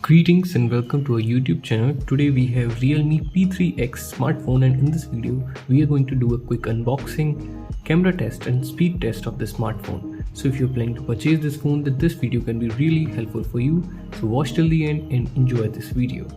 Greetings and welcome to our YouTube channel. Today we have Realme P3x smartphone, and in this video we are going to do a quick unboxing, camera test and speed test of the smartphone. So if you're planning to purchase this phone, then this video can be really helpful for you. So watch till the end and enjoy this video.